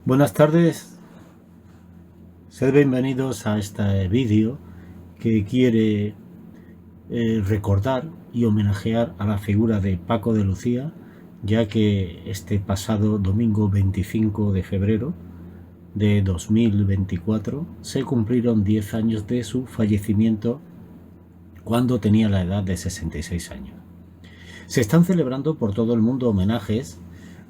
Buenas tardes, sed bienvenidos a este vídeo que quiere recordar y homenajear a la figura de Paco de Lucía, ya que este pasado domingo 25 de febrero de 2024 se cumplieron 10 años de su fallecimiento cuando tenía la edad de 66 años. Se están celebrando por todo el mundo homenajes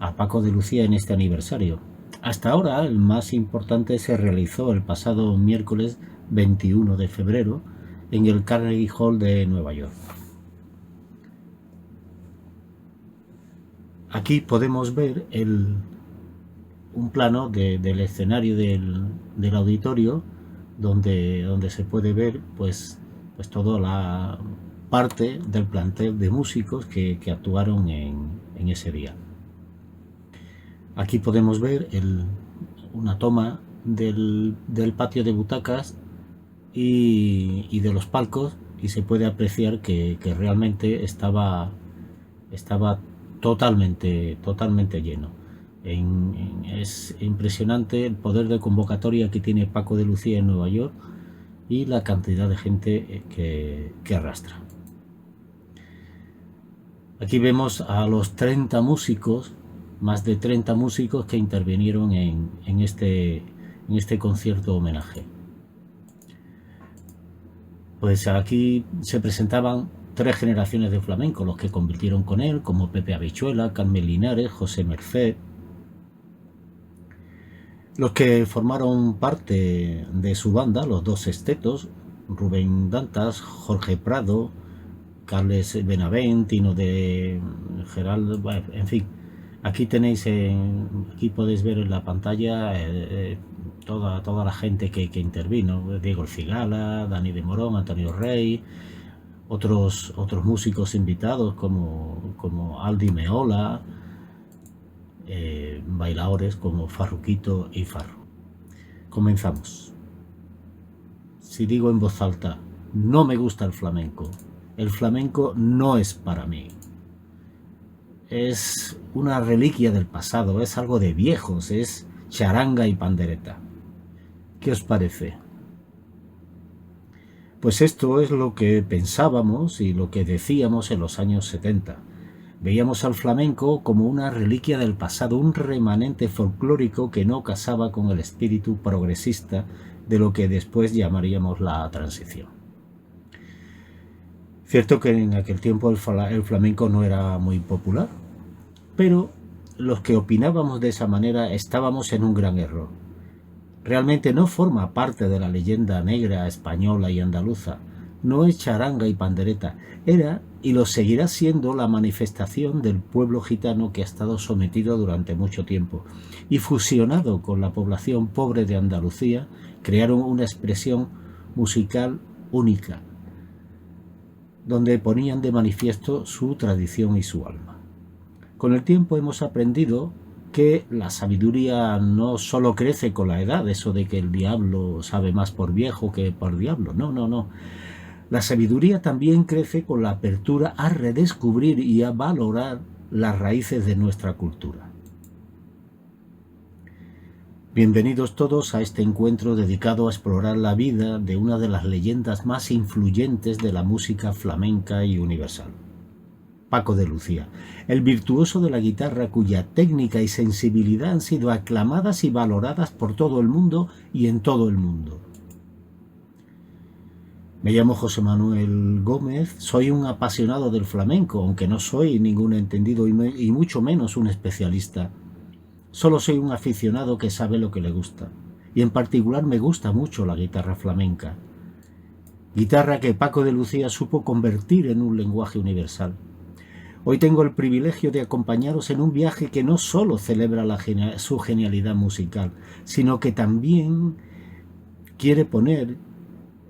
a Paco de Lucía en este aniversario. Hasta ahora el más importante se realizó el pasado miércoles 21 de febrero en el Carnegie Hall de Nueva York. Aquí podemos ver un plano del escenario del auditorio donde se puede ver pues toda la parte del plantel de músicos que actuaron en ese día. Aquí podemos ver una toma del patio de butacas y de los palcos, y se puede apreciar que realmente estaba totalmente lleno. Es impresionante el poder de convocatoria que tiene Paco de Lucía en Nueva York y la cantidad de gente que arrastra. Aquí vemos a los 30 músicos, más de 30 músicos que intervinieron en este concierto homenaje. Pues aquí se presentaban 3 generaciones de flamenco, los que convirtieron con él, como Pepe Habichuela, Carmen Linares, José Merced. Los que formaron parte de su banda, los 2 sextetos, Rubén Dantas, Jorge Prado, Carles Benavent, Tino de Geraldo, en fin. Aquí tenéis, aquí podéis ver en la pantalla toda la gente que intervino: Diego El Cigala, Dani de Morón, Antonio Rey, otros músicos invitados como Aldi Meola, bailadores como Farruquito y Farru. Comenzamos. Si digo en voz alta, no me gusta el flamenco no es para mí. Es una reliquia del pasado, es algo de viejos, es charanga y pandereta. ¿Qué os parece? Pues esto es lo que pensábamos y lo que decíamos en los años 70. Veíamos al flamenco como una reliquia del pasado, un remanente folclórico que no casaba con el espíritu progresista de lo que después llamaríamos la transición. Cierto que en aquel tiempo el flamenco no era muy popular, pero los que opinábamos de esa manera estábamos en un gran error. Realmente no forma parte de la leyenda negra española y andaluza, no es charanga y pandereta, era y lo seguirá siendo la manifestación del pueblo gitano que ha estado sometido durante mucho tiempo, y fusionado con la población pobre de Andalucía, crearon una expresión musical única, donde ponían de manifiesto su tradición y su alma. Con el tiempo hemos aprendido que la sabiduría no solo crece con la edad, eso de que el diablo sabe más por viejo que por diablo, no. La sabiduría también crece con la apertura a redescubrir y a valorar las raíces de nuestra cultura. Bienvenidos todos a este encuentro dedicado a explorar la vida de una de las leyendas más influyentes de la música flamenca y universal: Paco de Lucía, el virtuoso de la guitarra cuya técnica y sensibilidad han sido aclamadas y valoradas por todo el mundo y en todo el mundo. Me llamo José Manuel Gómez, soy un apasionado del flamenco, aunque no soy ningún entendido y mucho menos un especialista. Solo soy un aficionado que sabe lo que le gusta, y en particular me gusta mucho la guitarra flamenca. Guitarra que Paco de Lucía supo convertir en un lenguaje universal. Hoy tengo el privilegio de acompañaros en un viaje que no solo celebra su genialidad musical, sino que también quiere poner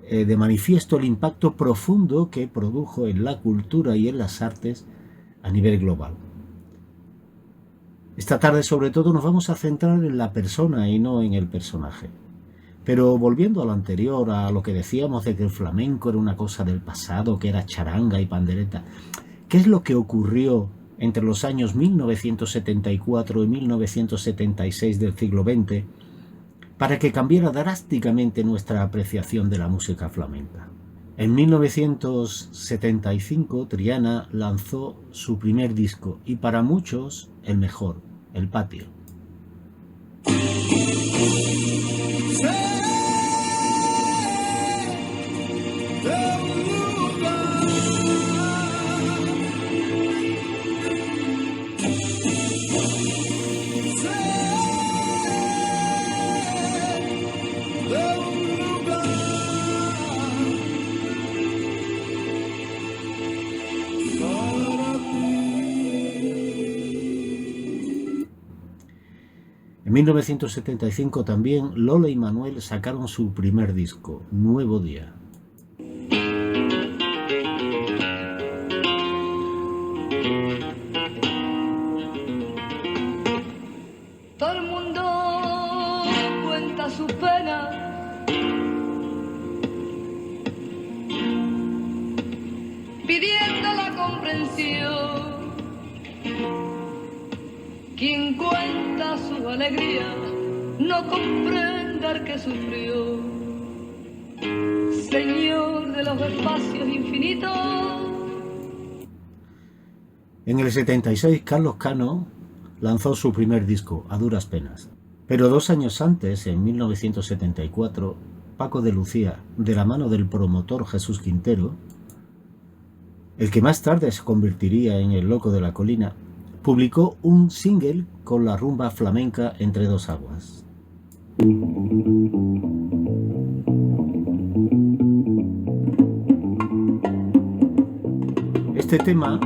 de manifiesto el impacto profundo que produjo en la cultura y en las artes a nivel global. Esta tarde, sobre todo, nos vamos a centrar en la persona y no en el personaje. Pero volviendo a lo anterior, a lo que decíamos de que el flamenco era una cosa del pasado, que era charanga y pandereta, ¿qué es lo que ocurrió entre los años 1974 y 1976 del siglo XX, para que cambiara drásticamente nuestra apreciación de la música flamenca. En 1975 Triana lanzó su primer disco y para muchos el mejor, El Patio. En 1975 también Lola y Manuel sacaron su primer disco, Nuevo Día. Todo el mundo cuenta su pena, pidiendo la comprensión. Quien cuenta su alegría no comprende al que sufrió. Señor de los espacios infinitos. En el 76 Carlos Cano lanzó su primer disco, A Duras Penas. Pero 2 años antes, en 1974, Paco de Lucía, de la mano del promotor Jesús Quintero, el que más tarde se convertiría en el Loco de la Colina, publicó un single con la rumba flamenca Entre dos aguas. Este tema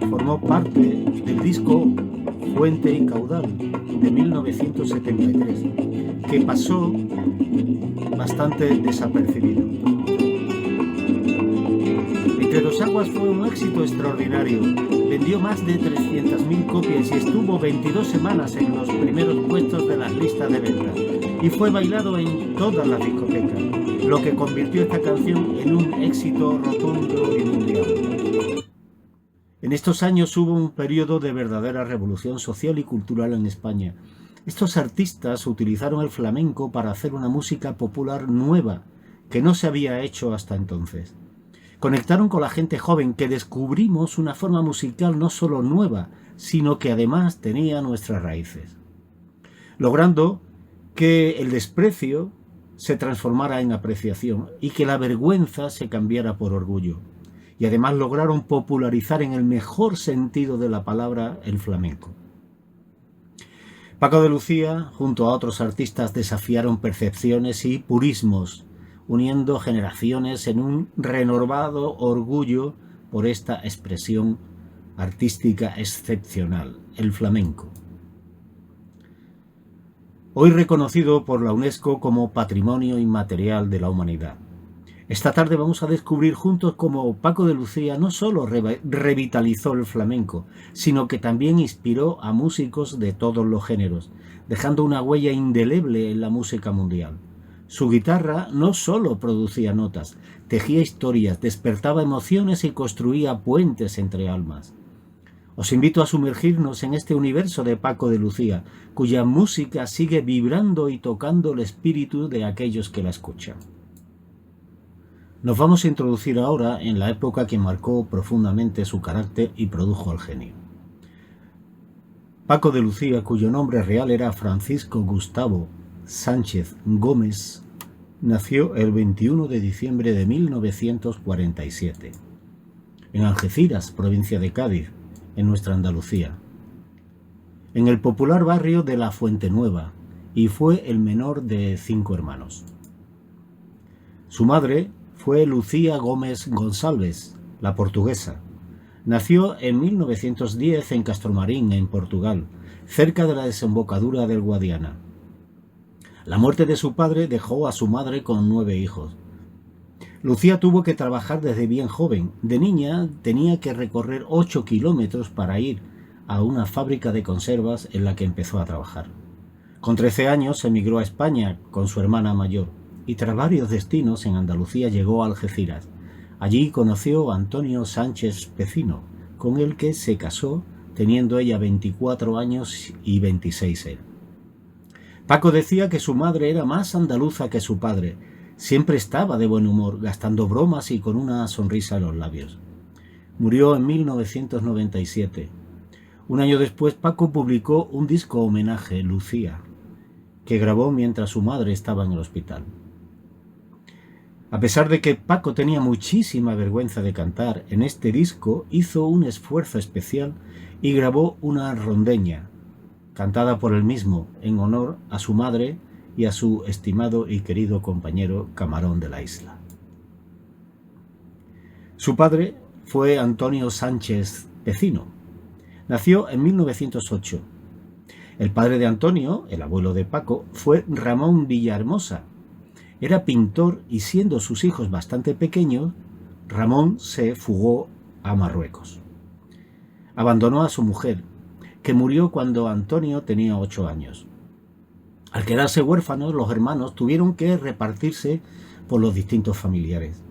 formó parte del disco Fuente y Caudal de 1973, que pasó bastante desapercibido. Entre dos aguas fue un éxito extraordinario. Vendió más de 300.000 copias y estuvo 22 semanas en los primeros puestos de las listas de ventas. Y fue bailado en todas las discotecas, lo que convirtió esta canción en un éxito rotundo y mundial. En estos años hubo un periodo de verdadera revolución social y cultural en España. Estos artistas utilizaron el flamenco para hacer una música popular nueva, que no se había hecho hasta entonces. Conectaron con la gente joven, que descubrimos una forma musical no solo nueva, sino que además tenía nuestras raíces, logrando que el desprecio se transformara en apreciación y que la vergüenza se cambiara por orgullo. Y además lograron popularizar en el mejor sentido de la palabra el flamenco. Paco de Lucía, junto a otros artistas, desafiaron percepciones y purismos, uniendo generaciones en un renovado orgullo por esta expresión artística excepcional, el flamenco. Hoy reconocido por la UNESCO como Patrimonio Inmaterial de la Humanidad. Esta tarde vamos a descubrir juntos cómo Paco de Lucía no solo revitalizó el flamenco, sino que también inspiró a músicos de todos los géneros, dejando una huella indeleble en la música mundial. Su guitarra no solo producía notas, tejía historias, despertaba emociones y construía puentes entre almas. Os invito a sumergirnos en este universo de Paco de Lucía, cuya música sigue vibrando y tocando el espíritu de aquellos que la escuchan. Nos vamos a introducir ahora en la época que marcó profundamente su carácter y produjo al genio. Paco de Lucía, cuyo nombre real era Francisco Gustavo Sánchez Gómez, nació el 21 de diciembre de 1947, en Algeciras, provincia de Cádiz, en nuestra Andalucía, en el popular barrio de La Fuentenueva, y fue el menor de 5 hermanos. Su madre fue Lucía Gómez González, la portuguesa. Nació en 1910 en Castromarín, en Portugal, cerca de la desembocadura del Guadiana. La muerte de su padre dejó a su madre con 9 hijos. Lucía tuvo que trabajar desde bien joven. De niña tenía que recorrer 8 kilómetros para ir a una fábrica de conservas en la que empezó a trabajar. Con 13 años emigró a España con su hermana mayor y tras varios destinos en Andalucía llegó a Algeciras. Allí conoció a Antonio Sánchez Pecino, con el que se casó teniendo ella 24 años y 26 él. Paco decía que su madre era más andaluza que su padre. Siempre estaba de buen humor, gastando bromas y con una sonrisa en los labios. Murió en 1997. Un año después, Paco publicó un disco homenaje, Lucía, que grabó mientras su madre estaba en el hospital. A pesar de que Paco tenía muchísima vergüenza de cantar, en este disco hizo un esfuerzo especial y grabó una rondeña, cantada por él mismo, en honor a su madre y a su estimado y querido compañero Camarón de la Isla. Su padre fue Antonio Sánchez Pecino. Nació en 1908. El padre de Antonio, el abuelo de Paco, fue Ramón Villahermosa. Era pintor y, siendo sus hijos bastante pequeños, Ramón se fugó a Marruecos. Abandonó a su mujer, que murió cuando Antonio tenía 8 años. Al quedarse huérfanos, los hermanos tuvieron que repartirse por los distintos familiares.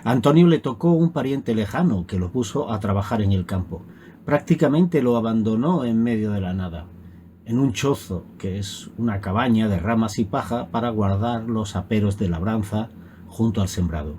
A Antonio le tocó un pariente lejano que lo puso a trabajar en el campo. Prácticamente lo abandonó en medio de la nada, en un chozo, que es una cabaña de ramas y paja para guardar los aperos de labranza junto al sembrado.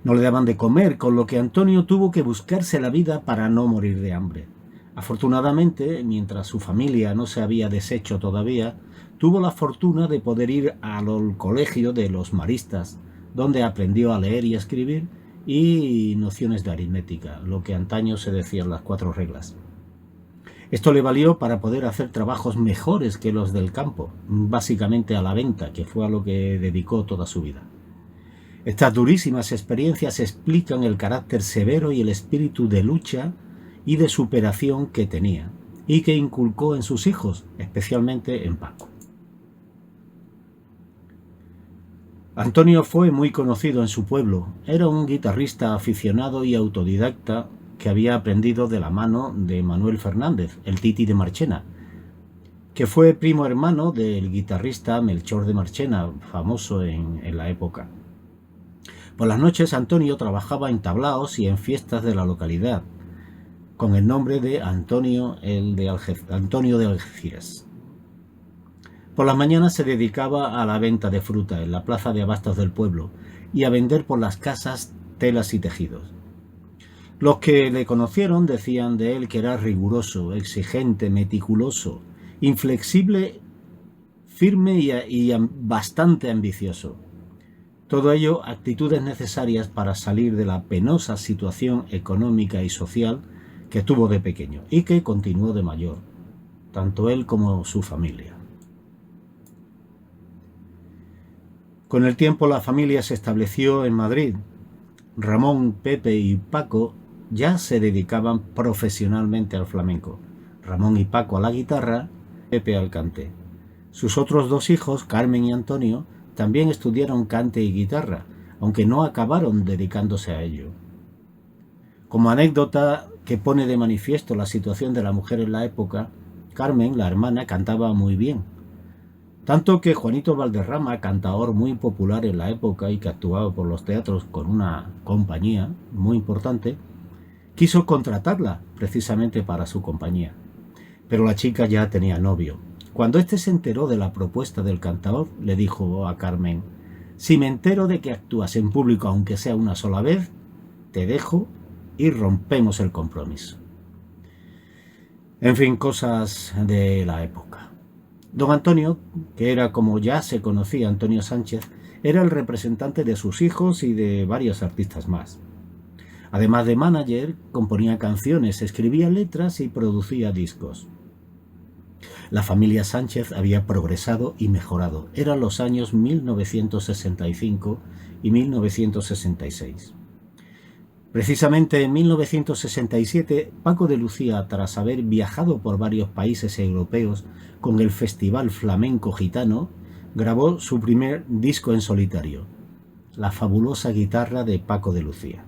No le daban de comer, con lo que Antonio tuvo que buscarse la vida para no morir de hambre. Afortunadamente, mientras su familia no se había deshecho todavía, tuvo la fortuna de poder ir al colegio de los maristas, donde aprendió a leer y escribir y nociones de aritmética, lo que antaño se decían las 4 reglas. Esto le valió para poder hacer trabajos mejores que los del campo, básicamente a la venta, que fue a lo que dedicó toda su vida. Estas durísimas experiencias explican el carácter severo y el espíritu de lucha y de superación que tenía y que inculcó en sus hijos, especialmente en Paco. Antonio fue muy conocido en su pueblo. Era un guitarrista aficionado y autodidacta que había aprendido de la mano de Manuel Fernández, el Titi de Marchena, que fue primo hermano del guitarrista Melchor de Marchena, famoso en la época. Por las noches Antonio trabajaba en tablaos y en fiestas de la localidad, con el nombre de Antonio de Algeciras. Por las mañanas se dedicaba a la venta de fruta en la plaza de abastos del pueblo y a vender por las casas telas y tejidos. Los que le conocieron decían de él que era riguroso, exigente, meticuloso, inflexible, firme y bastante ambicioso. Todo ello actitudes necesarias para salir de la penosa situación económica y social que tuvo de pequeño y que continuó de mayor, tanto él como su familia. Con el tiempo la familia se estableció en Madrid. Ramón, Pepe y Paco ya se dedicaban profesionalmente al flamenco. Ramón y Paco a la guitarra, Pepe al cante. Sus otros 2 hijos, Carmen y Antonio, también estudiaron cante y guitarra, aunque no acabaron dedicándose a ello. Como anécdota que pone de manifiesto la situación de la mujer en la época, Carmen, la hermana, cantaba muy bien. Tanto que Juanito Valderrama, cantaor muy popular en la época y que actuaba por los teatros con una compañía muy importante, quiso contratarla precisamente para su compañía. Pero la chica ya tenía novio. Cuando éste se enteró de la propuesta del cantaor, le dijo a Carmen: «Si me entero de que actúas en público aunque sea una sola vez, te dejo y rompemos el compromiso». En fin, cosas de la época. Don Antonio, que era como ya se conocía Antonio Sánchez, era el representante de sus hijos y de varios artistas más. Además de manager, componía canciones, escribía letras y producía discos. La familia Sánchez había progresado y mejorado. Eran los años 1965 y 1966. Precisamente en 1967, Paco de Lucía, tras haber viajado por varios países europeos con el Festival Flamenco Gitano, grabó su primer disco en solitario, La fabulosa guitarra de Paco de Lucía.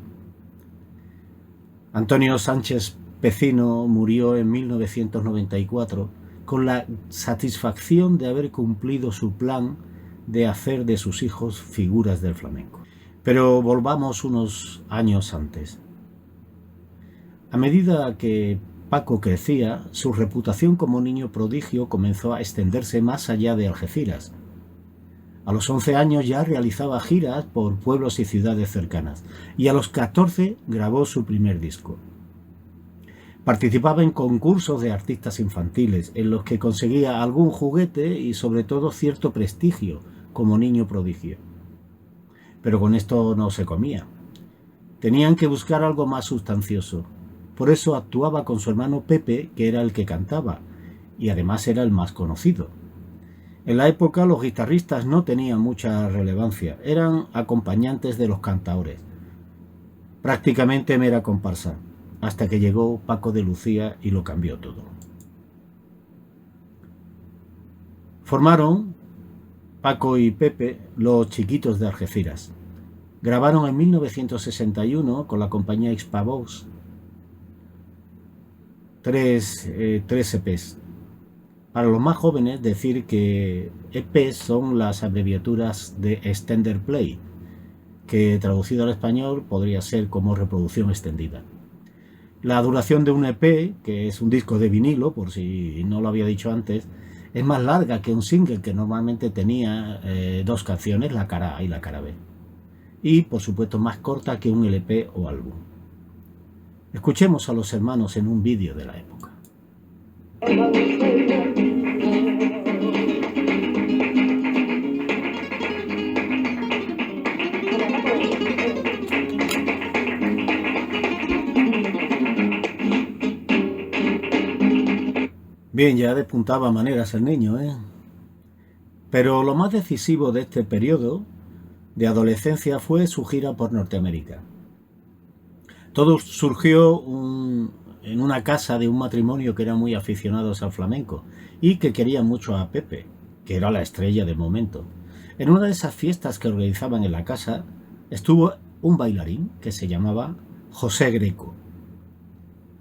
Antonio Sánchez Pecino murió en 1994 con la satisfacción de haber cumplido su plan de hacer de sus hijos figuras del flamenco. Pero volvamos unos años antes. A medida que Paco crecía, su reputación como niño prodigio comenzó a extenderse más allá de Algeciras. A los 11 años ya realizaba giras por pueblos y ciudades cercanas, y a los 14 grabó su primer disco. Participaba en concursos de artistas infantiles, en los que conseguía algún juguete y sobre todo cierto prestigio como niño prodigio. Pero con esto no se comía. Tenían que buscar algo más sustancioso. Por eso actuaba con su hermano Pepe, que era el que cantaba, y además era el más conocido. En la época los guitarristas no tenían mucha relevancia, eran acompañantes de los cantaores. Prácticamente mera comparsa, hasta que llegó Paco de Lucía y lo cambió todo. Formaron, Paco y Pepe, Los Chiquitos de Algeciras. Grabaron en 1961 con la compañía Xpavox tres EPs. Para los más jóvenes, decir que EPs son las abreviaturas de Extended Play, que traducido al español podría ser como reproducción extendida. La duración de un EP, que es un disco de vinilo, por si no lo había dicho antes, es más larga que un single, que normalmente tenía 2 canciones, la cara A y la cara B. Y, por supuesto, más corta que un LP o álbum. Escuchemos a los hermanos en un vídeo de la época. Bien, ya despuntaba maneras el niño, ¿eh? Pero lo más decisivo de este periodo de adolescencia fue su gira por Norteamérica. Todo surgió en una casa de un matrimonio que eran muy aficionados al flamenco y que querían mucho a Pepe, que era la estrella del momento. En una de esas fiestas que organizaban en la casa estuvo un bailarín que se llamaba José Greco.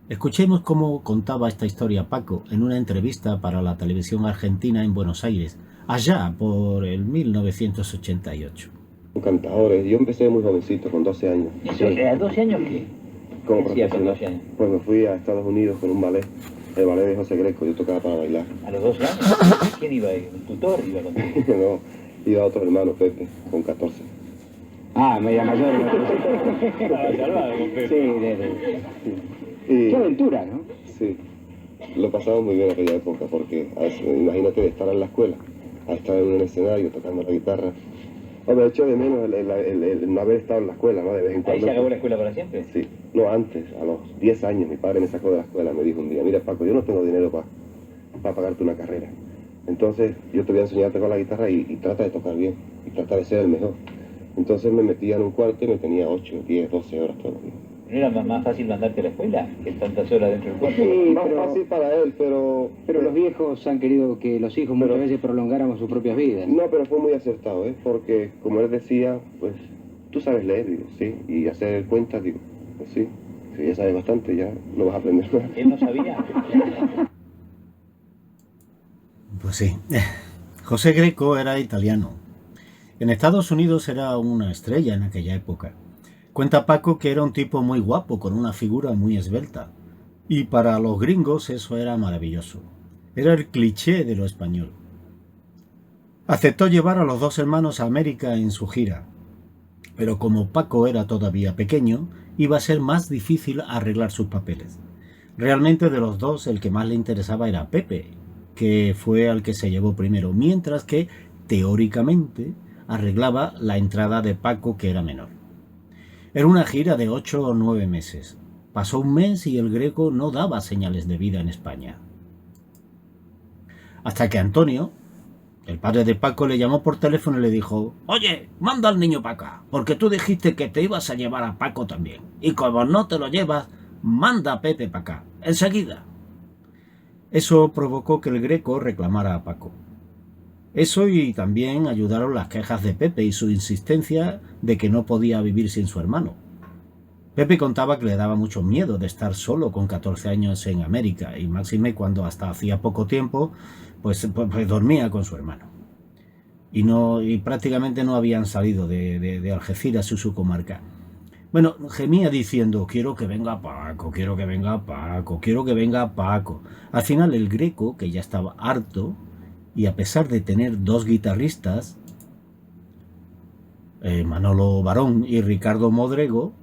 Escuchemos cómo contaba esta historia Paco en una entrevista para la televisión argentina en Buenos Aires, allá por el 1988. Cantadores, yo empecé muy jovencito, con 12 años. ¿Eso, ¿A 12 años qué? Como ¿Qué hacía con profesional. 12 años? Pues me fui a Estados Unidos con un ballet, el ballet de José Greco, yo tocaba para bailar. ¿A los 12 años? ¿Quién iba ahí? ¿Un tutor iba contigo? No, iba otro hermano, Pepe, con 14. Ah, media mayor. Salvado con Pepe. Sí, Y, qué aventura, ¿no? sí, lo pasamos muy bien aquella época, porque imagínate de estar en la escuela, a estar en un escenario tocando la guitarra. Hombre, echo de menos el no haber estado en la escuela, ¿no? De vez en ¿Ahí cuando. se acabó la escuela para siempre? Sí, no, antes, a los 10 años, mi padre me sacó de la escuela, me dijo un día, mira Paco, yo no tengo dinero para pagarte una carrera. Entonces, yo te voy a enseñar a tocar la guitarra y trata de tocar bien, y trata de ser el mejor. Entonces me metía en un cuarto y me tenía 8, 10, 12 horas todos los días. ¿No era más fácil mandarte a la escuela que tantas horas dentro del cuarto? Sí, Más pero, fácil para él, pero los viejos han querido que los hijos muchas veces prolongáramos sus propias vidas. no, pero fue muy acertado, ¿eh? Porque como él decía, pues tú sabes leer, digo, sí, y hacer cuentas, digo, pues sí, si ya sabes bastante, ya no vas a aprender nada. ¿Él no sabía? Pues sí, José Greco era italiano. En Estados Unidos era una estrella en aquella época. Cuenta Paco que era un tipo muy guapo, con una figura muy esbelta. Y para los gringos eso era maravilloso. Era el cliché de lo español. Aceptó llevar a los 2 hermanos a América en su gira. Pero como Paco era todavía pequeño, iba a ser más difícil arreglar sus papeles. Realmente de los 2 el que más le interesaba era Pepe, que fue al que se llevó primero, mientras que, teóricamente, arreglaba la entrada de Paco, que era menor. Era una gira de 8 o 9 meses. Pasó un mes y el Greco no daba señales de vida en España. Hasta que Antonio, el padre de Paco, le llamó por teléfono y le dijo: «Oye, manda al niño para acá, porque tú dijiste que te ibas a llevar a Paco también. Y como no te lo llevas, manda a Pepe para acá, enseguida». Eso provocó que el Greco reclamara a Paco. Eso y también ayudaron las quejas de Pepe y su insistencia de que no podía vivir sin su hermano. Pepe contaba que le daba mucho miedo de estar solo con 14 años en América, y máxime cuando hasta hacía poco tiempo pues dormía con su hermano. Y prácticamente no habían salido de Algeciras y su comarca. Bueno, gemía diciendo, quiero que venga Paco, quiero que venga Paco, quiero que venga Paco. Al final el Greco, que ya estaba harto, y a pesar de tener dos guitarristas, Manolo Barón y Ricardo Modrego,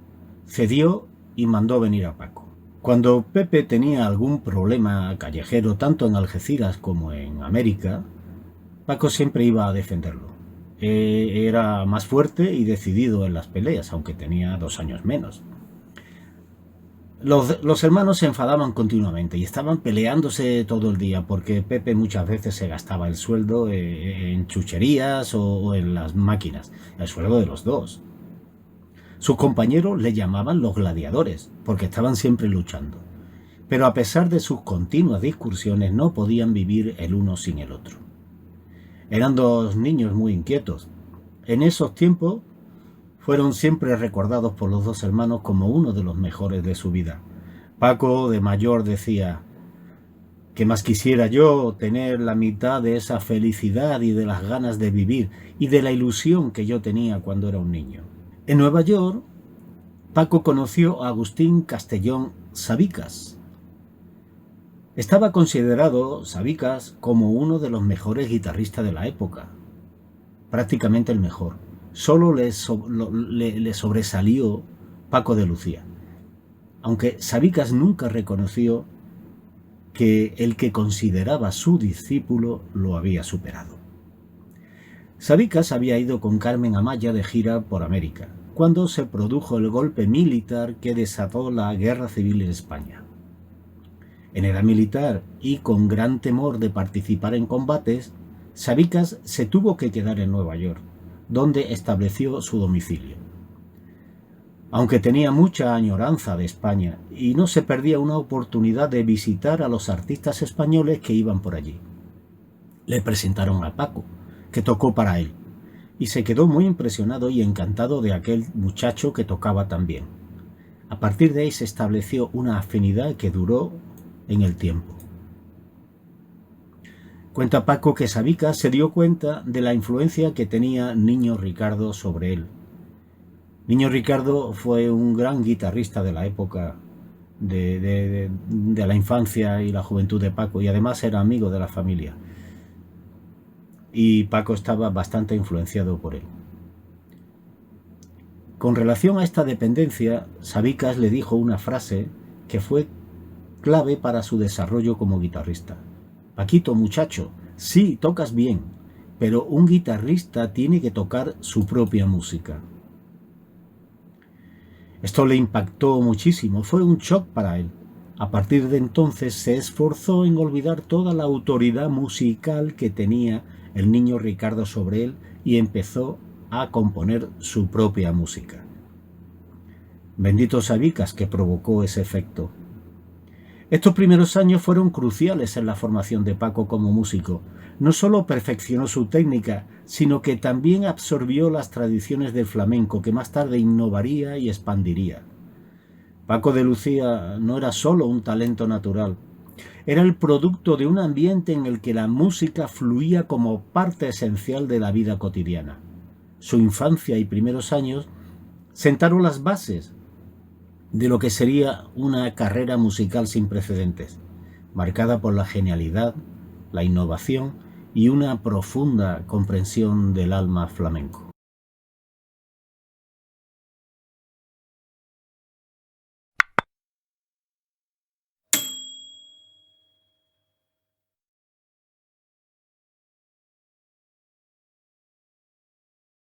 cedió y mandó venir a Paco. Cuando Pepe tenía algún problema callejero, tanto en Algeciras como en América, Paco siempre iba a defenderlo. Era más fuerte y decidido en las peleas, aunque tenía 2 años menos. Los hermanos se enfadaban continuamente y estaban peleándose todo el día, porque Pepe muchas veces se gastaba el sueldo en chucherías o en las máquinas, el sueldo de los dos. Sus compañeros le llamaban los gladiadores, porque estaban siempre luchando. Pero a pesar de sus continuas discusiones, no podían vivir el uno sin el otro. Eran dos niños muy inquietos. En esos tiempos fueron siempre recordados por los dos hermanos como uno de los mejores de su vida. Paco, de mayor, decía: ¿qué más quisiera yo tener la mitad de esa felicidad y de las ganas de vivir y de la ilusión que yo tenía cuando era un niño? En Nueva York, Paco conoció a Agustín Castellón Sabicas. Estaba considerado Sabicas como uno de los mejores guitarristas de la época, prácticamente el mejor. Solo le sobresalió Paco de Lucía, aunque Sabicas nunca reconoció que el que consideraba su discípulo lo había superado. Sabicas había ido con Carmen Amaya de gira por América, cuando se produjo el golpe militar que desató la guerra civil en España. En edad militar y con gran temor de participar en combates, Sabicas se tuvo que quedar en Nueva York, donde estableció su domicilio. Aunque tenía mucha añoranza de España y no se perdía una oportunidad de visitar a los artistas españoles que iban por allí. Le presentaron a Paco, que tocó para él, y se quedó muy impresionado y encantado de aquel muchacho que tocaba tan bien. A partir de ahí se estableció una afinidad que duró en el tiempo. Cuenta Paco que Sabicas se dio cuenta de la influencia que tenía Niño Ricardo sobre él. Niño Ricardo fue un gran guitarrista de la época de la infancia y la juventud de Paco, y además era amigo de la familia. Y Paco estaba bastante influenciado por él. Con relación a esta dependencia, Sabicas le dijo una frase que fue clave para su desarrollo como guitarrista. Paquito, muchacho, sí, tocas bien, pero un guitarrista tiene que tocar su propia música. Esto le impactó muchísimo, fue un shock para él. A partir de entonces se esforzó en olvidar toda la autoridad musical que tenía el Niño Ricardo sobre él y empezó a componer su propia música. Bendito Sabicas que provocó ese efecto. Estos primeros años fueron cruciales en la formación de Paco como músico. No solo perfeccionó su técnica, sino que también absorbió las tradiciones del flamenco que más tarde innovaría y expandiría. Paco de Lucía no era solo un talento natural, era el producto de un ambiente en el que la música fluía como parte esencial de la vida cotidiana. Su infancia y primeros años sentaron las bases de lo que sería una carrera musical sin precedentes, marcada por la genialidad, la innovación y una profunda comprensión del alma flamenco.